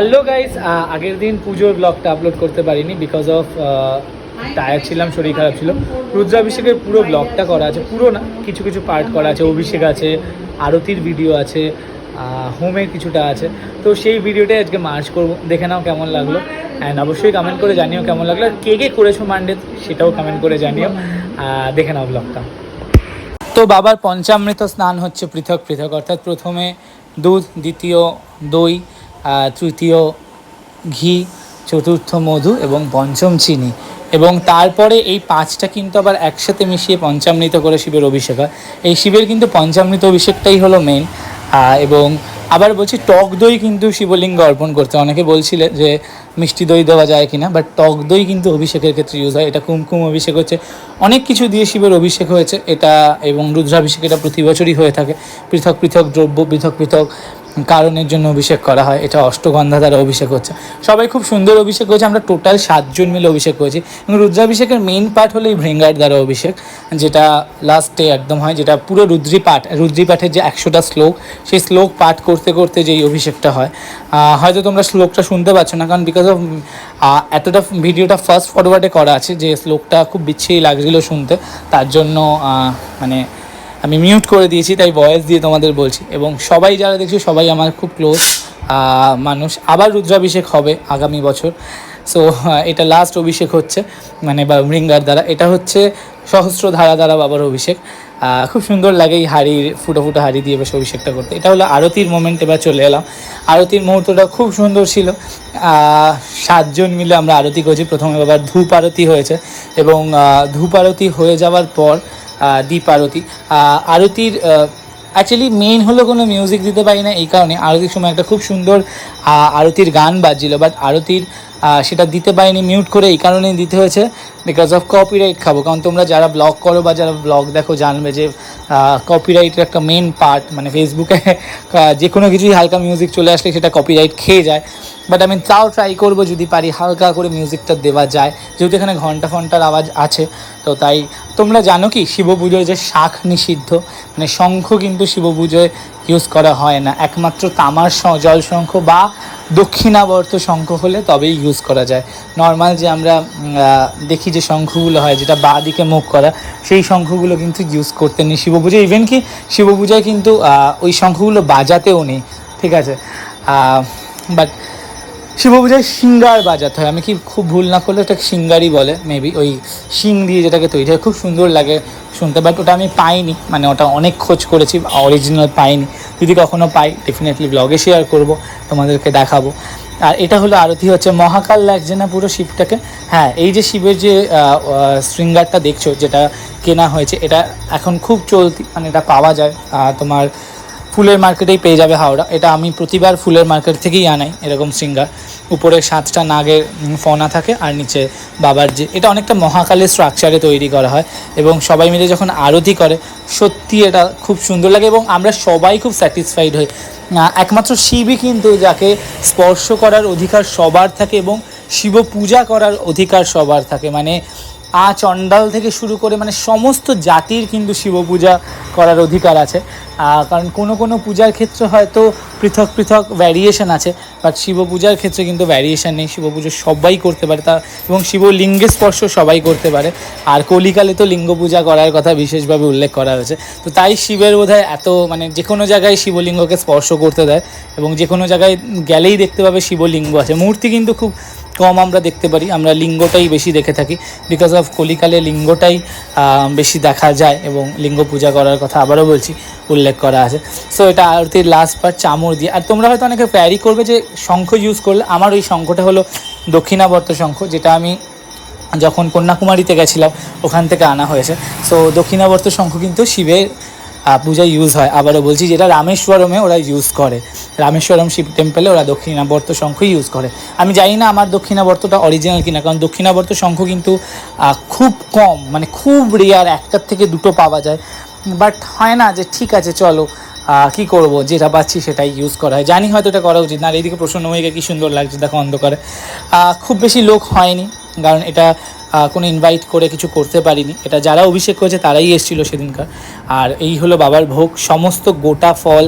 Hello guys, আগের দিন পুজোর ব্লগটা আপলোড করতে পারিনি বিকজ অফ টায়ার্ড ছিলাম, শরীর খারাপ ছিল। রুদ্রাভিষেকের পুরো ব্লগটা করা আছে, পুরো না, কিছু কিছু পার্ট করা আছে। অভিষেক আছে, আরতির ভিডিও আছে, হোমের কিছুটা আছে। তো সেই ভিডিওটাই আজকে মার্চ করবো, দেখে নাও কেমন লাগলো। অ্যান্ড অবশ্যই কমেন্ট করে জানিও কেমন লাগলো, আর কে কে করেছো মানডে সেটাও কমেন্ট করে জানিও। দেখে নাও ব্লগটা। তো বাবার পঞ্চামৃত স্নান হচ্ছে পৃথক পৃথক, অর্থাৎ প্রথমে দুধ, দ্বিতীয় দই, তৃতীয় ঘি, চতুর্থ মধু এবং পঞ্চম চিনি। এবং তারপরে এই পাঁচটা কিন্তু আবার একসাথে মিশিয়ে পঞ্চামৃত করে শিবের অভিষেক হয়। এই শিবের কিন্তু পঞ্চামৃত অভিষেকটাই হলো মেন। এবং আবার বলছি, টক দই কিন্তু শিবলিঙ্গ অর্পণ করতে, অনেকে বলছিলে যে মিষ্টি দই দেওয়া যায় কিনা, বাট টক দই কিন্তু অভিষেকের ক্ষেত্রে ইউজ হয়। এটা কুমকুম অভিষেক হচ্ছে, অনেক কিছু দিয়ে শিবের অভিষেক হয়েছে এটা। এবং রুদ্রাভিষেক এটা প্রতি বছরই হয়ে থাকে। পৃথক পৃথক দ্রব্য, পৃথক পৃথক কারণের জন্য অভিষেক করা হয়। এটা অষ্টগন্ধা দ্বারা অভিষেক হচ্ছে, সবাই খুব সুন্দর অভিষেক হয়েছে। আমরা টোটাল 7 জন মিলে অভিষেক করেছি। এবং রুদ্রাভিষেকের মেইন পার্ট হলো এই ভৃঙ্গার দ্বারা অভিষেক, যেটা লাস্টে একদম হয়, যেটা পুরো রুদ্রিপাঠের যে 100টা শ্লোক, সেই শ্লোক পাঠ করতে করতে যেই অভিষেকটা হয়। হয়তো তোমরা শ্লোকটা শুনতে পাচ্ছ না, কারণ বিকজ অফ এতটা ভিডিওটা ফাস্ট ফরওয়ার্ডে করা আছে যে শ্লোকটা খুব বিচ্ছিরি লাগছিল শুনতে, তার জন্য মানে আমি মিউট করে দিয়েছি, তাই ভয়েস দিয়ে তোমাদের বলছি। এবং সবাই যারা দেখছি সবাই আমার খুব ক্লোজ মানুষ। আবার রুদ্রাভিষেক হবে আগামী বছর। সো এটা লাস্ট অভিষেক হচ্ছে, মানে বা মৃঙ্গার দ্বারা। এটা হচ্ছে সহস্রধারা দ্বারা বাবার অভিষেক। খুব সুন্দর লাগে এই হাড়ির ফুটো ফুটো হাড়ি দিয়ে বেশ অভিষেকটা করতে। এটা হলো আরতির মোমেন্ট। এবার চলে এলাম, আরতির মুহূর্তটা খুব সুন্দর ছিল। 7 জন মিলে আমরা আরতি করছি। প্রথমে বাবার ধূপ আরতি হয়েছে, এবং ধূপ আরতি হয়ে যাওয়ার পর দীপ আরতি। আরতির অ্যাকচুয়ালি মেইন হলো কোনো মিউজিক দিতে পারি না, এই কারণে আরতির সময় একটা খুব সুন্দর আরতির গান বাজছিল, বাট আরতির সেটা দিতে পারিনি, মিউট করে। এই কারণেই দিতে হয়েছে বিকজ অফ কপিরাইট খাবো। কারণ তোমরা যারা ব্লগ করো বা যারা ব্লগ দেখো জানবে যে কপিরাইটের একটা মেন পার্ট, মানে ফেসবুকে যে কোনো কিছুই হালকা মিউজিক চলে আসলে সেটা কপিরাইট খেয়ে যায়। বাট আমি তাও ট্রাই করবো যদি পারি হালকা করে মিউজিকটা দেওয়া যায়, যেহেতু এখানে ঘন্টার আওয়াজ আছে। তো তাই তোমরা জানো কি, শিব পুজোয় যে শাঁখ নিষিদ্ধ, মানে শঙ্খ কিন্তু শিব পুজোয় ইউজ করা হয় না। একমাত্র তামার জল শঙ্খ বা দক্ষিণাবর্ত শঙ্খ হলে তবেই ইউজ করা যায়। নর্মাল যে আমরা দেখি যে শঙ্খগুলো হয়, যেটা বাঁ দিকে মুখ করা, সেই শঙ্খগুলো কিন্তু ইউজ করতে নেই শিব পুজোয়। ইভেন কি শিব পূজায় কিন্তু ওই শঙ্খগুলো বাজাতেও নেই, ঠিক আছে। বাট শিব পূজায় সিঙ্গার বাজাতে হয়। আমি কি খুব ভুল না করলে এটা সিঙ্গারই বলে মেবি, ওই শিং দিয়ে যেটাকে তৈরি হয়, খুব সুন্দর লাগে শুনতে। বাট ওটা আমি পাইনি, মানে ওটা অনেক খোঁজ করেছি, অরিজিনাল পাইনি। যদি কখনও পাই ডেফিনেটলি ব্লগে শেয়ার করব, তোমাদেরকে দেখাবো। আর এটা হলো আরতি হচ্ছে। মহাকাল লাগছে না পুরো শিবটাকে? হ্যাঁ, এই যে শিবের যে শৃঙ্গারটা দেখছো, যেটা কেনা হয়েছে, এটা এখন খুব চলতি, মানে এটা পাওয়া যায় তোমার ফুলের মার্কেটেই পেয়ে যাবে হাওড়া। এটা আমি প্রতিবার ফুলের মার্কেট থেকেই আনাই এরকম শৃঙ্গার। উপরে 7টা নাগের ফনা থাকে, আর নিচে বাবার যে, এটা অনেকটা মহাকালের স্ট্রাকচারে তৈরি করা হয়। এবং সবাই মিলে যখন আরতি করে, সত্যি এটা খুব সুন্দর লাগে, এবং আমরা সবাই খুব স্যাটিসফাইড হই। একমাত্র শিবই কিন্তু যাকে স্পর্শ করার অধিকার সবার থাকে, এবং শিব পূজা করার অধিকার সবার থাকে। মানে চণ্ডাল থেকে শুরু করে মানে সমস্ত জাতির কিন্তু শিব পূজা করার অধিকার আছে। কারণ কোনো কোনো পূজার ক্ষেত্রে হয়তো পৃথক পৃথক ভ্যারিয়েশন আছে, বাট শিব পূজার ক্ষেত্রে কিন্তু ভ্যারিয়েশন নেই। শিব পুজো সবাই করতে পারে, তা এবং শিবলিঙ্গে স্পর্শ সবাই করতে পারে। আর কলিকালে তো লিঙ্গ পূজা করার কথা বিশেষভাবে উল্লেখ করা হয়েছে। তো তাই শিবের বোধহয় এত, মানে যে কোনো জায়গায় শিবলিঙ্গকে স্পর্শ করতে দেয়, এবং যে কোনো জায়গায় গেলেই দেখতে পাবে শিবলিঙ্গ আছে। মূর্তি কিন্তু খুব কম আমরা দেখতে পারি, আমরা লিঙ্গটাই বেশি দেখে থাকি। বিকজ অফ কলিকালে লিঙ্গটাই বেশি দেখা যায়, এবং লিঙ্গ পূজা করার কথা আবারও বলছি উল্লেখ করা আছে। সো এটা আরতির লাস্ট পার্ট, চামড় দিয়ে। আর তোমরা হয়তো অনেকে প্যারি করবে যে শঙ্খ ইউজ করলে। আমার ওই শঙ্খটা হলো দক্ষিণাবর্ত শঙ্খ, যেটা আমি যখন কন্যাকুমারীতে গেছিলাম ওখান থেকে আনা হয়েছে। সো দক্ষিণাবর্ত শঙ্খ কিন্তু শিবের পূজায় ইউজ হয়। আবারও বলছি, যেটা রামেশ্বরমে ওরা ইউজ করে, রামেশ্বরম শিব টেম্পলে ওরা দক্ষিণাবর্ত শঙ্খই ইউজ করে। আমি জানি না আমার দক্ষিণাবর্তটা অরিজিনাল কিনা, কারণ দক্ষিণাবর্ত শঙ্খ কিন্তু খুব কম, মানে খুব রেয়ার, 1টার থেকে 2টো পাওয়া যায়। বাট হয় না যে ঠিক আছে চলো কী করবো, যেটা পাচ্ছি সেটাই ইউজ করা হয়। জানি হয়তো এটা করা উচিত না। আর এইদিকে প্রসন্ন হয়ে কী সুন্দর লাগছে দেখো অন্ধকারে। খুব বেশি লোক হয়নি, কারণ এটা কোনো ইনভাইট করে কিছু করতে পারিনি। এটা যারা অভিষেক করেছে তারাই এসেছিলো সেদিনকার। আর এই হলো বাবার ভোগ, সমস্ত গোটা ফল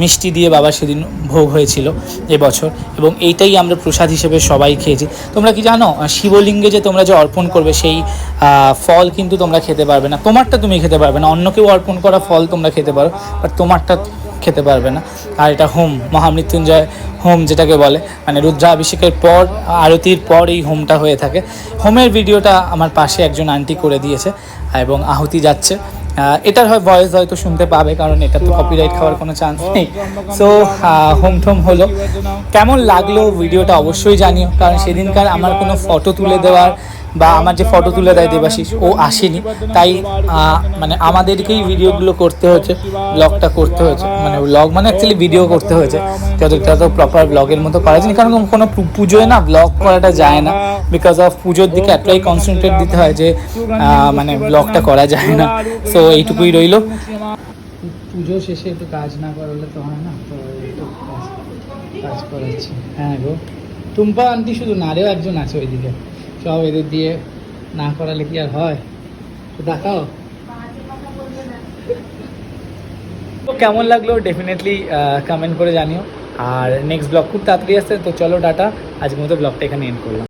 মিষ্টি দিয়ে বাবার সেদিন ভোগ হয়েছিল এবছর, এবং এইটাই আমরা প্রসাদ হিসেবে সবাই খেয়েছি। তোমরা কি জানো শিবলিঙ্গে যে তোমরা যে অর্পণ করবে সেই ফল কিন্তু তোমরা খেতে পারবে না, তোমারটা তুমি খেতে পারবে না, অন্য কেউ অর্পণ করা ফল তোমরা খেতে পারো, বাট তোমারটা খেতে পারবে না। আর এটা হোম, মহামৃত্যুঞ্জয় হোম যেটাকে বলে, মানে রুদ্রাভিষেকের পর আরতির পর এই হোমটা হয়ে থাকে। হোমের ভিডিওটা আমার পাশে একজন আন্টি করে দিয়েছে এবং আহুতি যাচ্ছে। এটার ভয়েস হয়তো শুনতে পাবে, কারণ এটা তো কপিরাইট খাওয়ার কোনো চান্স নেই। সো হোম টোম হলো। কেমন লাগলো ভিডিওটা অবশ্যই জানিও, কারণ সেদিনকার আমার কোনো ফটো তুলে দেওয়ার বা আমার যে ফটো তুলে দেয় দেবাশিস, ও আসেনি, তাই মানে আমাদেরকেই ভিডিওগুলো করতে হয়েছে, ব্লগটা করতে হয়েছে, মানে ব্লগ মানে অ্যাকচুয়ালি ভিডিও করতে হয়েছে, যতটা তো প্রপার ব্লগের মতো করা যায়নি, কারণ কোনো পুজোয় না ব্লগ করাটা যায় না, বিকজ অফ পুজোর দিকে এতটাই কনসেন্ট্রেট দিতে হয় যে মানে ব্লগটা করা যায় না। সো এইটুকুই রইলো। পুজো শেষে একটু কাজ না করলে তো হয় না, তো একটু কাজ করাচ্ছি। হ্যাঁ গো, টুম্পা আন্টি শুধু না, আরেও একজন আছে ওইদিকে, সব এদের দিয়ে না করালে কি আর হয়? দেখাও কেমন লাগলো, ডেফিনেটলি কমেন্ট করে জানিও। আর নেক্সট ব্লগ খুব তাড়াতাড়ি আসছে, তো চলো টাটা, আজকের মতো ব্লগটা এখানে এন্ড করলাম।